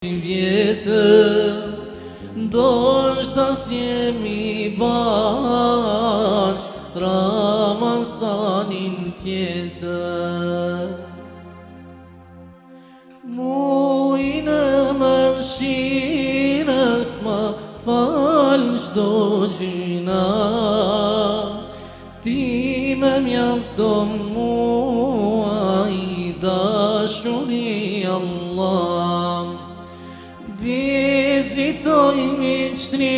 vjetër, ndoshta s'jemi bashk Ramazanin tjetër. Mujin e mëshirës ma fal çdo gjina, ti me mjafton mua i dashuri Allah. Vizitoj miqtri,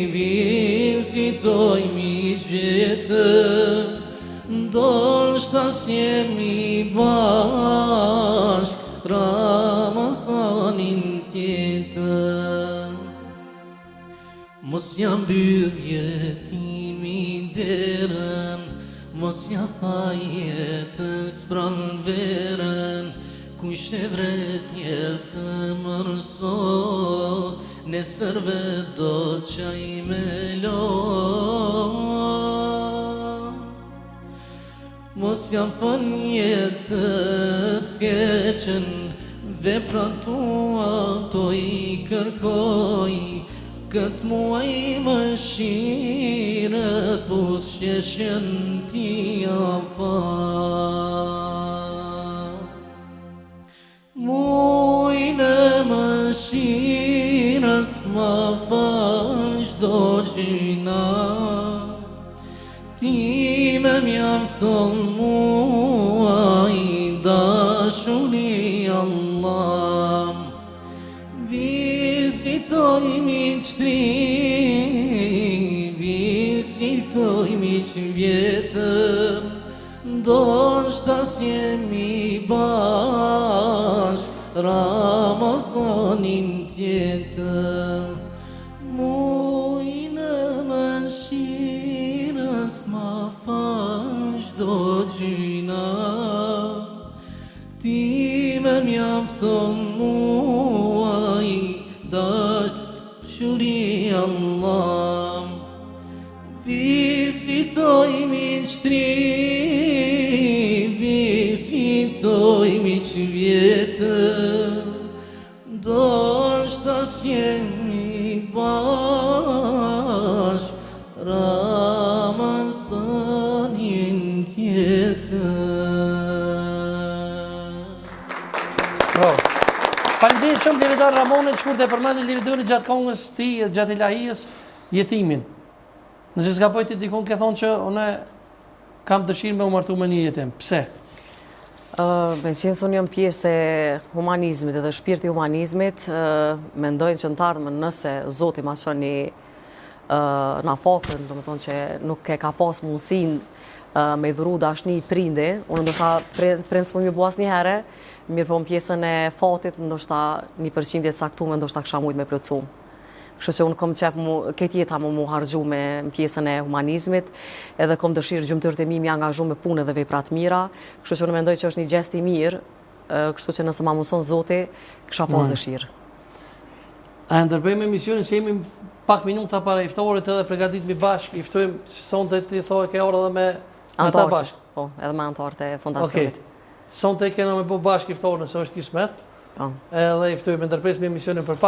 vizitoj miq vjetër, ndoshta s'jemi bashk Ramazanin tjetër. Mos ja mbyll jetimi derën, mos ja thaj jetës pran verën, kush e vret një zemër sot, nesërve do qaj me lo. Mos ja fal jetës keqen, veprat tua to i kërkoj, këtë muaj mëshirës bus sheshen ti afar. Mujin e mëshirës ma fal çdo gjina, ti me mjafton mua i dashuri Allah. Vizitoj miqtri, vizitoj miq vjetër, ndoshta s'jemi bashk Ramazanin tjetër. Mujin e mëshirës ma fal çdo gjina, ti me mjafton mua i dashuri Allah. Vizitoj miqtri, vizitoj miq vjetër, ndoshta s'jemi bashk Ramazanin tjetër. Bravo. Faleminderit shumë Liridor Ramonit, shkurt e përmendit Liridori gjatë kongës ti, gjatë ilahijës, jetimin. Nëse s'ka pojti dikun ke thonë që une kam dëshirë me u martu me një jetim. Pse? Me qenë se unë jam pjesë e humanizmit edhe shpirti humanizmit, mendojnë që në të ardhmen nëse Zoti ma qëni na fakën, do me thonë që nuk e ka pas mundësin me i dhuru dashni i prindi, unë ndoshta prind s'po mi buas një herë, mirë po në pjesën e fatit, ndoshta 1% caktume, ndoshta kësha mujt me plëcu. Kështu që unë kom qef këtë jeta mu hargju me pjesën e humanizmit, edhe kom dëshirë gjymtyrët e mi mi angazhu me punë dhe veprat mira, kështu që unë mendoj që është një gjest i mirë, kështu që nëse ma mëson Zoti, kësha pas dëshirë. A ndërbejmë emisionin që jemi pak minuta para iftorit edhe pregaditmi bashkë, iftojmë që sonte ti thoi ke orë edhe me ta bashkë. Po, edhe me antarët e fondacionit. Sonte kena me po bashkë iftorit nëse është kismet, edhe iftojmë ndërpresme emisionin për pak.